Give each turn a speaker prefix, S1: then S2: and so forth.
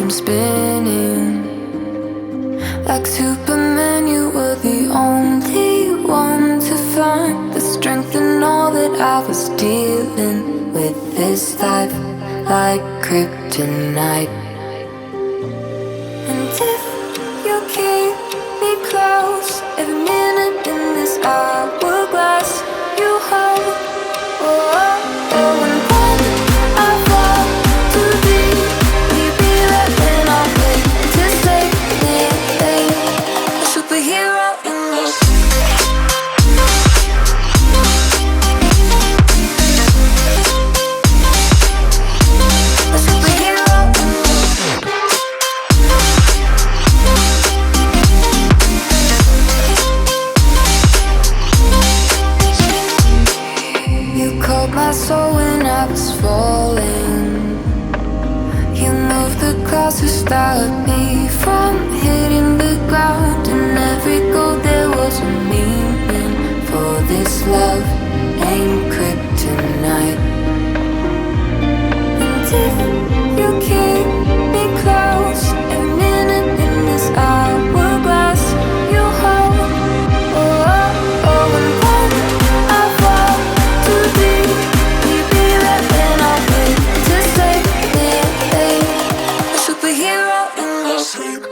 S1: I'm spinning. Like Superman, you were the only one to find the strength in all that I was dealing with. This life like kryptonite. And if you keep me close, every minute in this hourglass you hold. Oh, oh, oh, and when I fall too deep, will be there when I wait to save me, a superhero in me. A superhero in me. You caught my soul when I was falling. You moved the clouds to stop me from hitting the ground. And every goal there was a meaning. For this love ain't kryptonite. And if you keep me close, every minute in this hourglass you hold. Oh, oh, oh, and when I fall too deep, will be there when I wait to save me, a superhero in me.